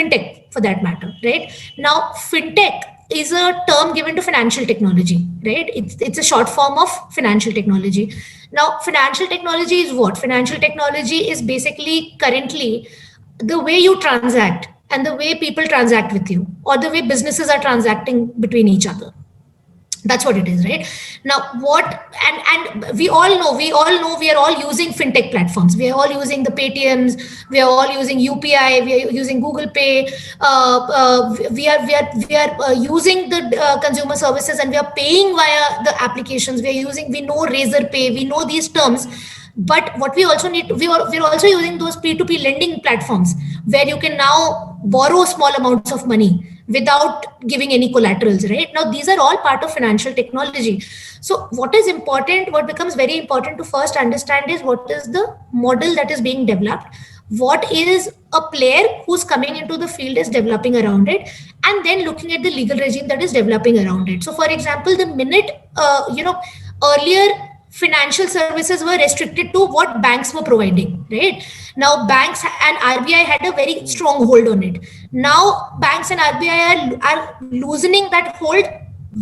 fintech for that matter, right? Now, fintech is a term given to financial technology, right? It's a short form of financial technology. Now, financial technology is what? Financial technology is basically currently the way you transact and the way people transact with you, or the way businesses are transacting between each other. That's what it is, right? Now, what and we all know we are all using fintech platforms. We are all using the Paytms, we are all using UPI, we are using Google Pay, we are using the consumer services, and we are paying via the applications. We know Razor Pay, we know these terms. But what we also need, we're also using those P2P lending platforms, where you can now borrow small amounts of money without giving any collaterals, right? Now, these are all part of financial technology. So what is important, what becomes very important to first understand is what is the model that is being developed, what is a player who's coming into the field is developing around it, and then looking at the legal regime that is developing around it. So for example, the minute earlier financial services were restricted to what banks were providing, right? Now banks and RBI had a very strong hold on it. Now banks and RBI are loosening that hold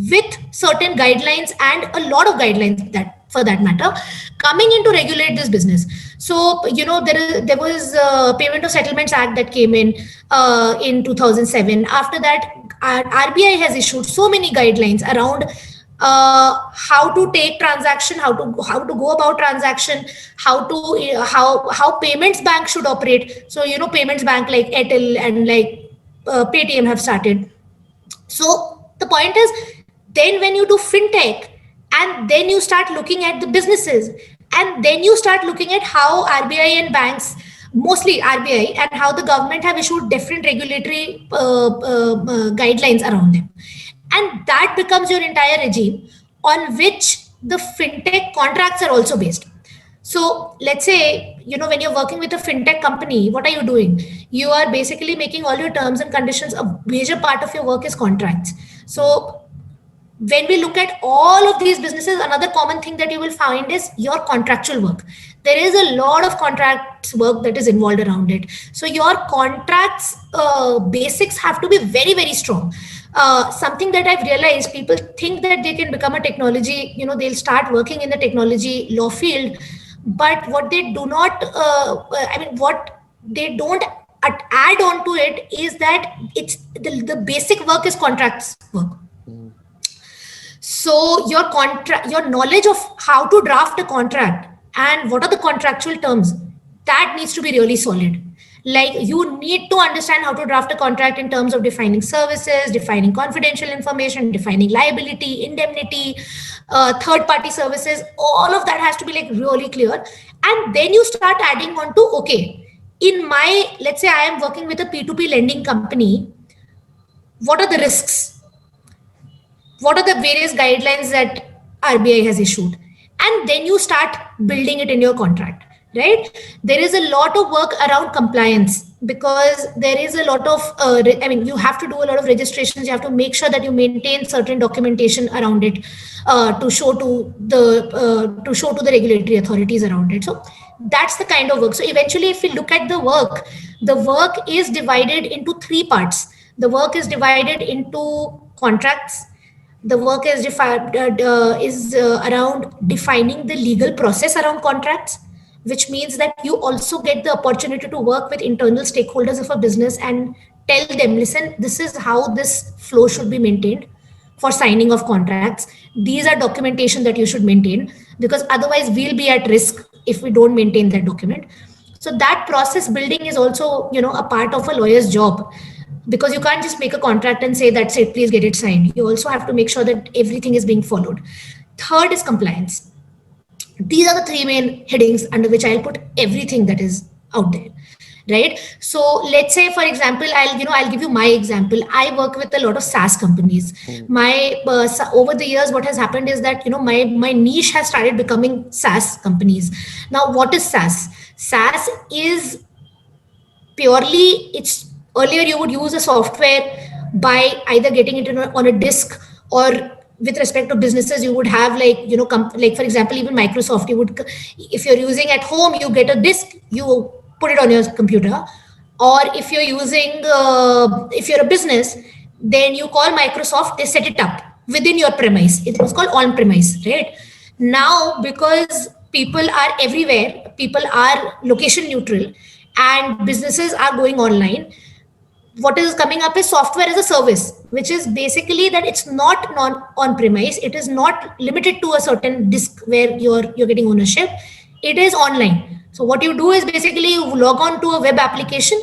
with certain guidelines, and a lot of guidelines that, for that matter, coming in to regulate this business. So there was a Payment of Settlements Act that came in 2007. After that, RBI has issued so many guidelines around how to take transaction, how to go about transaction, how payments bank should operate. So payments bank like Airtel and like Paytm have started. So the point is, then when you do fintech, and then you start looking at the businesses, and then you start looking at how RBI and banks, mostly RBI, and how the government have issued different regulatory guidelines around them. And that becomes your entire regime on which the fintech contracts are also based. So let's say, when you're working with a fintech company, what are you doing? You are basically making all your terms and conditions. A major part of your work is contracts. So when we look at all of these businesses, another common thing that you will find is your contractual work. There is a lot of contracts work that is involved around it. So your contracts basics have to be very, very strong. Something that I've realized, people think that they can become a technology, they'll start working in the technology law field, but what they do not, what they don't add on to it is that it's the basic work is contracts work. So your knowledge of how to draft a contract and what are the contractual terms, that needs to be really solid. Like, you need to understand how to draft a contract in terms of defining services, defining confidential information, defining liability, indemnity, third-party services. All of that has to be like really clear. And then you start adding on to, okay, let's say I am working with a P2P lending company. What are the risks? What are the various guidelines that RBI has issued? And then you start building it in your contract, right? There is a lot of work around compliance, because there is a lot of, you have to do a lot of registrations. You have to make sure that you maintain certain documentation around it to show to the regulatory authorities around it. So that's the kind of work. So eventually, if we look at the work is divided into three parts. The work is divided into contracts. The work is around defining the legal process around contracts, which means that you also get the opportunity to work with internal stakeholders of a business and tell them, listen, this is how this flow should be maintained for signing of contracts. These are documentation that you should maintain, because otherwise we'll be at risk if we don't maintain that document. So that process building is also, a part of a lawyer's job, because you can't just make a contract and say, that's it, please get it signed. You also have to make sure that everything is being followed. Third is compliance. These are the three main headings under which I'll put everything that is out there, right? So let's say, for example, I'll give you my example. I work with a lot of SaaS companies. My over the years, what has happened is that my niche has started becoming SaaS companies. Now, what is SaaS? SaaS is purely, earlier you would use a software by either getting it on a disk, or with respect to businesses, you would have like for example, even Microsoft, if you're using at home, you get a disk, you put it on your computer. Or if you're using, if you're a business, then you call Microsoft, they set it up within your premise. It was called on premise, right? Now, because people are everywhere, people are location neutral, and businesses are going online, what is coming up is software as a service, which is basically that it's not non on premise, it is not limited to a certain disk where you're getting ownership, it is online. So what you do is basically you log on to a web application,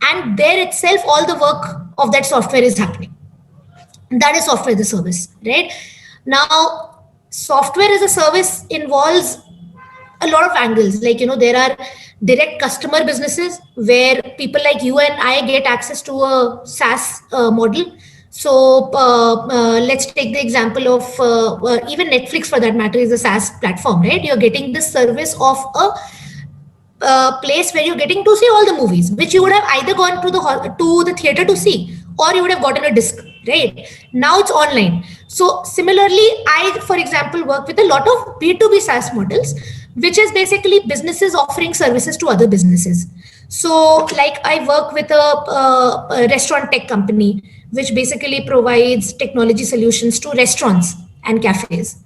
and there itself all the work of that software is happening. That is software as a service, right? Now, software as a service involves a lot of angles. Like, there are direct customer businesses where people like you and I get access to a SaaS model. So let's take the example of even Netflix, for that matter, is a SaaS platform, right? You're getting the service of a place where you're getting to see all the movies, which you would have either gone to the theater to see, or you would have gotten a disc. Right now, it's online. So similarly, I, for example, work with a lot of B2B SaaS models, which is basically businesses offering services to other businesses. So, like, I work with a restaurant tech company, which basically provides technology solutions to restaurants and cafes.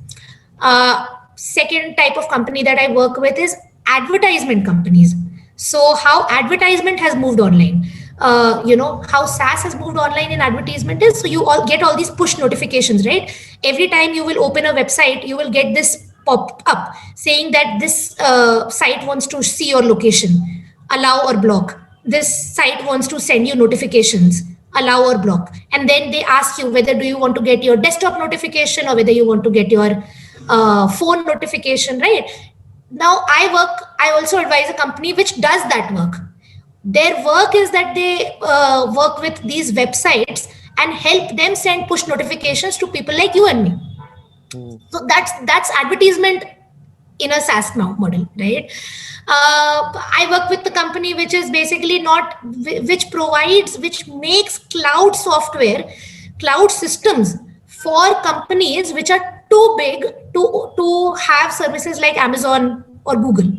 Second type of company that I work with is advertisement companies. So how advertisement has moved online, how SaaS has moved online in advertisement is, so you all get all these push notifications, right? Every time you will open a website, you will get this pop up saying that this site wants to see your location, allow or block. This site wants to send you notifications, allow or block. And then they ask you whether do you want to get your desktop notification or whether you want to get your phone notification, right? Now I also advise a company which does that work. Their work is that they work with these websites and help them send push notifications to people like you and me. So that's advertisement in a SaaS model, right? I work with the company which is basically not, which makes cloud software, cloud systems for companies which are too big to have services like Amazon or Google.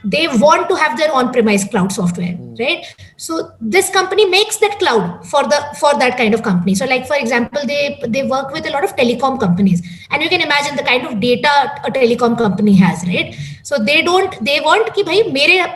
They want to have their on-premise cloud software, right? So this company makes that cloud for that kind of company. So, like, for example, they work with a lot of telecom companies, and you can imagine the kind of data a telecom company has, right? So they want ki bhai mere,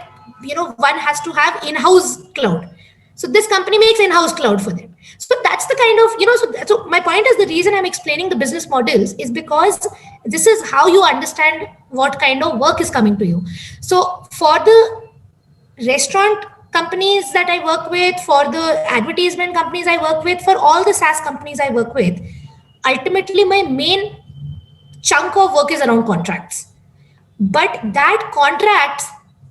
one has to have in-house cloud. So this company makes in-house cloud for them. So that's the kind of, so my point is, the reason I'm explaining the business models is because this is how you understand what kind of work is coming to you. So for the restaurant companies that I work with, for the advertisement companies I work with, for all the SaaS companies I work with, ultimately my main chunk of work is around contracts. But that contracts,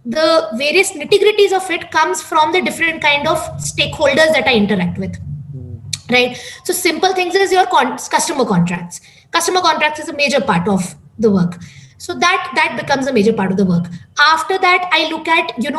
the various nitty-gritties of it comes from the different kind of stakeholders that I interact with, right? So simple things is your customer contracts. Customer contracts is a major part of the work. So that becomes a major part of the work. After that, I look at, the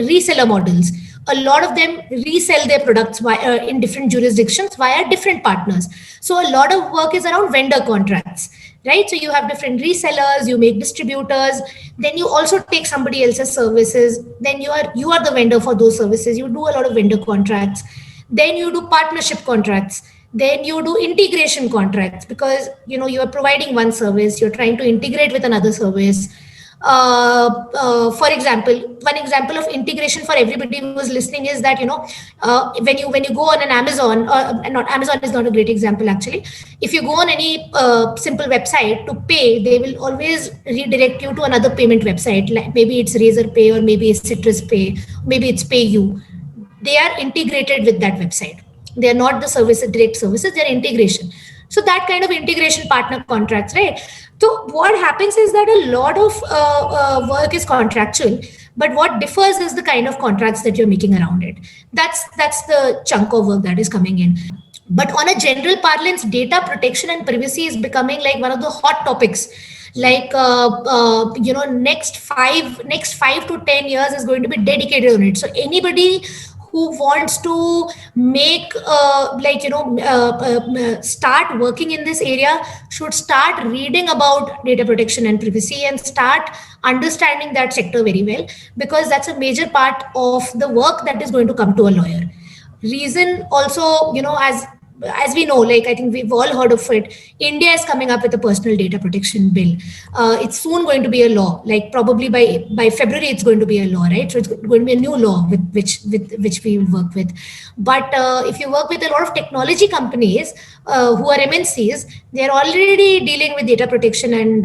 reseller models. A lot of them resell their products in different jurisdictions via different partners. So a lot of work is around vendor contracts, right? So you have different resellers, you make distributors, then you also take somebody else's services, then you are the vendor for those services. You do a lot of vendor contracts, then you do partnership contracts, then you do integration contracts, because you are providing one service, you're trying to integrate with another service. For example, one example of integration for everybody who is listening is that when you go on an Amazon, not Amazon is not a great example actually. If you go on any simple website to pay, they will always redirect you to another payment website, like maybe it's Razorpay, or maybe it's Citrus Pay, maybe it's PayU. They are integrated with that website. They are not the direct services, they're integration. So that kind of integration partner contracts, right? So what happens is that a lot of work is contractual, but what differs is the kind of contracts that you're making around it. That's the chunk of work that is coming in. But on a general parlance, data protection and privacy is becoming like one of the hot topics. Like next 5 to 10 years is going to be dedicated on it. So anybody who wants to make start working in this area should start reading about data protection and privacy and start understanding that sector very well, because that's a major part of the work that is going to come to a lawyer. Reason also, as we know, like I think we've all heard of it, India is coming up with a personal data protection bill. It's soon going to be a law, like probably by February it's going to be a law, right? So it's going to be a new law with which we work with. But if you work with a lot of technology companies who are MNCs, they're already dealing with data protection and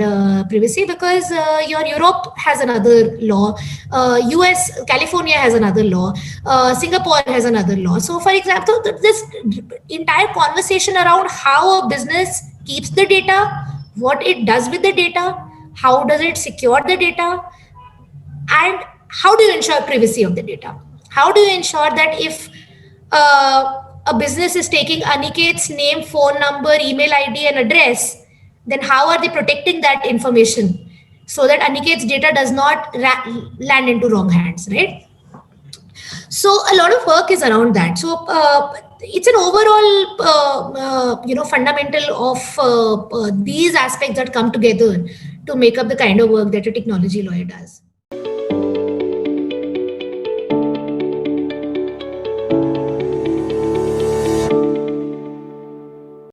privacy, because your Europe has another law, US, California has another law, Singapore has another law. So, for example, this entire conversation around how a business keeps the data, what it does with the data, how does it secure the data, and how do you ensure privacy of the data? How do you ensure that if a business is taking Aniket's name, phone number, email ID, and address, then how are they protecting that information so that Aniket's data does not land into wrong hands, right? So a lot of work is around that. So it's an overall, fundamental of these aspects that come together to make up the kind of work that a technology lawyer does.